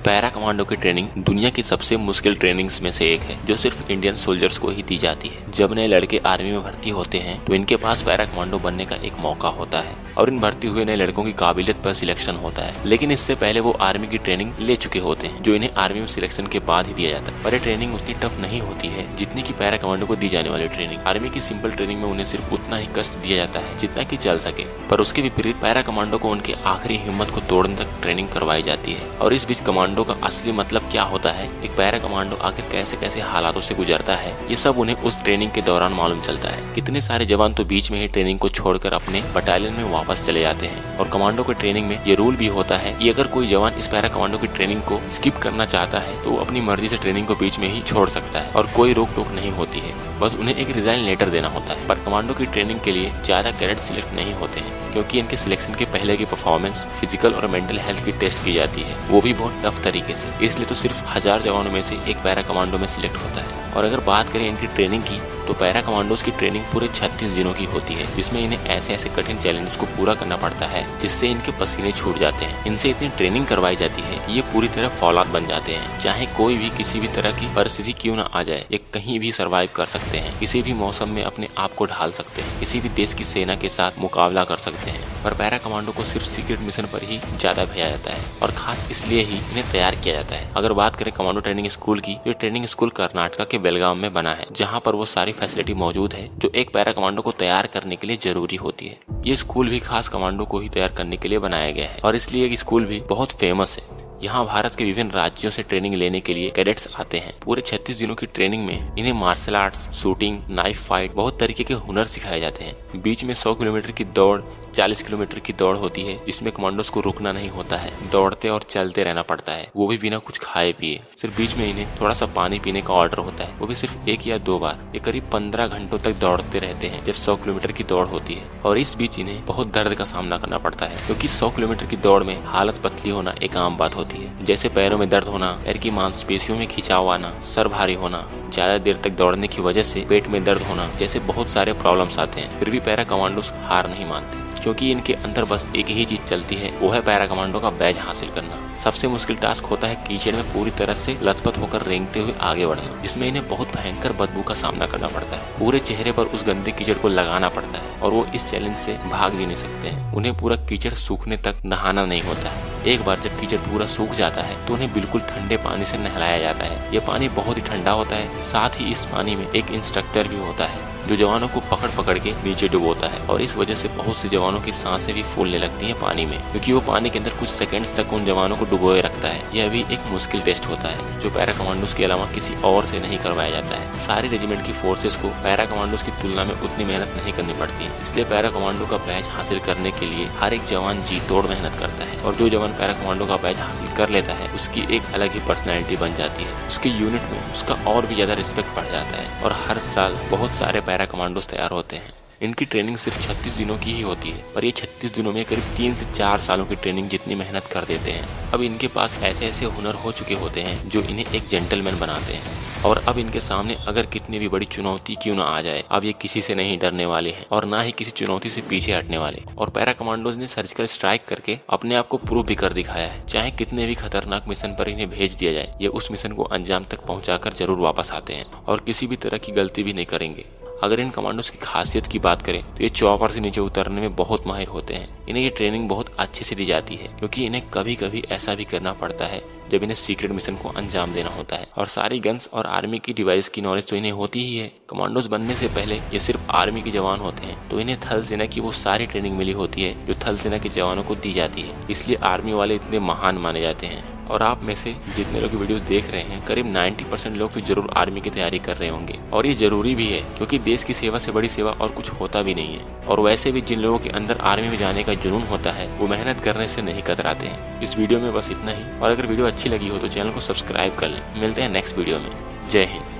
Para commando की training दुनिया की सबसे मुश्किल ट्रेनिंग्स में से एक है जो सिर्फ इंडियन सोल्जर्स को ही दी जाती है। जब नए लड़के आर्मी में भर्ती होते हैं तो इनके पास पैरा कमांडो बनने का एक मौका होता है और इन भर्ती हुए नए लड़कों की काबिलियत पर सिलेक्शन होता है। लेकिन इससे पहले वो आर्मी की ट्रेनिंग ले चुके होते हैं जो इन्हें आर्मी में सिलेक्शन के बाद ही दिया जाता है। पर ये ट्रेनिंग उतनी टफ नहीं होती है जितनी की पैरा कमांडो को दी जाने वाली ट्रेनिंग। आर्मी की सिंपल ट्रेनिंग में उन्हें सिर्फ उतना ही कष्ट दिया जाता है जितना की चल सके, पर उसके विपरीत पैरा कमांडो को उनके आखिरी हिम्मत को तोड़ने तक ट्रेनिंग करवाई जाती है। और इस बीच कमांडो का असली मतलब क्या होता है, एक पैरा कमांडो आखिर कैसे कैसे हालातों से गुजरता है, ये सब उन्हें उस ट्रेनिंग के दौरान मालूम चलता है। कितने सारे जवान तो बीच में ही ट्रेनिंग को छोड़कर अपने बटालियन में वापस चले जाते हैं। और कमांडो की ट्रेनिंग में ये रूल भी होता है कि अगर कोई जवान इस पैरा कमांडो की ट्रेनिंग को स्किप करना चाहता है तो वो अपनी मर्जी से ट्रेनिंग को बीच में ही छोड़ सकता है और कोई रोक टोक नहीं होती है, बस उन्हें एक रिजाइन लेटर देना होता है। पर कमांडो की ट्रेनिंग के लिए ज्यादा कैडेट सिलेक्ट नहीं होते हैं क्योंकि इनके सिलेक्शन के पहले की परफॉर्मेंस, फिजिकल और मेंटल हेल्थ की टेस्ट की जाती है, वो भी बहुत टफ तरीके से। इसलिए तो सिर्फ 1000 जवानों में से एक पैरा कमांडो में सिलेक्ट होता है। और अगर बात करें इनकी ट्रेनिंग की तो पैरा कमांडोज की ट्रेनिंग पूरे 36 दिनों की होती है जिसमें इन्हें ऐसे ऐसे कठिन चैलेंजेस को पूरा करना पड़ता है जिससे इनके पसीने छूट जाते हैं। इनसे इतनी ट्रेनिंग करवाई जाती है कि ये पूरी तरह फौलाद बन जाते हैं। चाहे कोई भी किसी भी तरह की परिस्थिति क्यों ना आ जाए, ये कहीं भी सरवाइव कर सकते हैं, किसी भी मौसम में अपने आप को ढाल सकते हैं, किसी भी देश की सेना के साथ मुकाबला कर सकते हैं। पर पैरा कमांडो को सिर्फ सीक्रेट मिशन पर ही ज्यादा भेजा जाता है और खास इसलिए ही इन्हें तैयार किया जाता है। अगर बात करें कमांडो ट्रेनिंग स्कूल की, ये ट्रेनिंग स्कूल कर्नाटका के बेलगाम में बना है जहाँ पर वो सारी फैसिलिटी मौजूद है जो एक पैरा कमांडो को तैयार करने के लिए जरूरी होती है। ये स्कूल भी खास कमांडो को ही तैयार करने के लिए बनाया गया है और इसलिए ये स्कूल भी बहुत फेमस है। यहाँ भारत के विभिन्न राज्यों से ट्रेनिंग लेने के लिए कैडेट्स आते हैं। पूरे 36 दिनों की ट्रेनिंग में इन्हें martial arts, shooting, knife fight, बहुत तरीके के हुनर सिखाए जाते हैं। बीच में 100 किलोमीटर की दौड़, 40 किलोमीटर की दौड़ होती है जिसमें कमांडोज को रुकना नहीं होता है, दौड़ते और चलते रहना पड़ता है, वो भी बिना कुछ खाए पिए। सिर्फ बीच में इन्हें थोड़ा सा पानी पीने का ऑर्डर होता है, वो भी सिर्फ 1 या 2 बार। ये करीब 15 घंटों तक दौड़ते रहते हैं जब 100 किलोमीटर की दौड़ होती है। और इस बीच इन्हें बहुत दर्द का सामना करना पड़ता है क्योंकि 100 किलोमीटर की दौड़ में हालत पतली होना एक आम बात होती है, जैसे पैरों में दर्द होना, पैर की मांसपेशियों में खिंचाव आना, सर भारी होना, ज्यादा देर तक दौड़ने की वजह से पेट में दर्द होना, जैसे बहुत सारे प्रॉब्लम्स आते हैं। फिर भी पैरा कमांडोज हार नहीं मानते क्योंकि इनके अंदर बस एक ही चीज चलती है, वो है पैरा कमांडो का बैज हासिल करना। सबसे मुश्किल टास्क होता है कीचड़ में पूरी तरह से लथपथ होकर रेंगते हुए आगे बढ़ना, जिसमें इन्हें बहुत भयंकर बदबू का सामना करना पड़ता है। पूरे चेहरे पर उस गंदे कीचड़ को लगाना पड़ता है और वो इस चैलेंज से भाग भी नहीं सकते हैं। उन्हें पूरा कीचड़ सूखने तक नहाना नहीं होता है। एक बार जब कीचड़ पूरा सूख जाता है तो उन्हें बिल्कुल ठंडे पानी से नहलाया जाता है। ये पानी बहुत ही ठंडा होता है, साथ ही इस पानी में एक इंस्ट्रक्टर भी होता है जो जवानों को पकड़ पकड़ के नीचे डुबोता है। और इस वजह से बहुत से जवानों की सांसें भी फूलने लगती हैं पानी में, क्योंकि वो पानी के अंदर कुछ सेकंड्स तक उन जवानों को डुबोए रखता है। यह भी एक मुश्किल टेस्ट होता है जो पैरा कमांडोज के अलावा किसी और से नहीं करवाया जाता है। सारे रेजिमेंट की फोर्सेस को पैरा कमांडोज की तुलना में उतनी मेहनत नहीं करनी पड़ती है, इसलिए पैरा कमांडो का बैज हासिल करने के लिए हर एक जवान जी तोड़ मेहनत करता है। और जो जवान पैरा कमांडो का बैज हासिल कर लेता है उसकी एक अलग ही पर्सनैलिटी बन जाती है, उसके यूनिट में उसका और भी ज्यादा रिस्पेक्ट बढ़ जाता है। और हर साल बहुत सारे पैरा कमांडोज तैयार होते हैं। इनकी ट्रेनिंग सिर्फ 36 दिनों की ही होती है, पर ये 36 दिनों में करीब 3 से 4 सालों की ट्रेनिंग जितनी मेहनत कर देते हैं। अब इनके पास ऐसे ऐसे हुनर हो चुके होते हैं जो इन्हें एक जेंटलमैन बनाते हैं। और अब इनके सामने अगर कितनी भी बड़ी चुनौती क्यों ना आ जाए, अब ये किसी से नहीं डरने वाले हैं और ना ही किसी चुनौती से पीछे हटने वाले। और पैरा कमांडोज ने सर्जिकल स्ट्राइक करके अपने आप को प्रूव भी कर दिखाया है। चाहे कितने भी खतरनाक मिशन पर इन्हें भेज दिया जाए, ये उस मिशन को अंजाम तक पहुंचाकर जरूर वापस आते हैं और किसी भी तरह की गलती भी नहीं करेंगे। अगर इन कमांडोज की खासियत की बात करें तो ये चॉपर से नीचे उतरने में बहुत माहिर होते हैं। इन्हें ये ट्रेनिंग बहुत अच्छे से दी जाती है क्योंकि इन्हें कभी कभी ऐसा भी करना पड़ता है जब इन्हें सीक्रेट मिशन को अंजाम देना होता है। और सारी गन्स और आर्मी की डिवाइस की नॉलेज तो इन्हें होती ही है। कमांडोज बनने से पहले ये सिर्फ आर्मी के जवान होते हैं, तो इन्हें थल सेना की वो सारी ट्रेनिंग मिली होती है जो थल सेना के जवानों को दी जाती है। इसलिए आर्मी वाले इतने महान माने जाते हैं। और आप में से जितने लोग वीडियोस देख रहे हैं, करीब 90% लोग तो जरूर आर्मी की तैयारी कर रहे होंगे। और ये जरूरी भी है क्योंकि देश की सेवा से बड़ी सेवा और कुछ होता भी नहीं है। और वैसे भी जिन लोगों के अंदर आर्मी में जाने का जुनून होता है वो मेहनत करने से नहीं कतराते हैं। इस वीडियो में बस इतना ही। और अगर वीडियो अच्छी लगी हो तो चैनल को सब्सक्राइब कर लें। मिलते हैं नेक्स्ट वीडियो में। जय हिंद।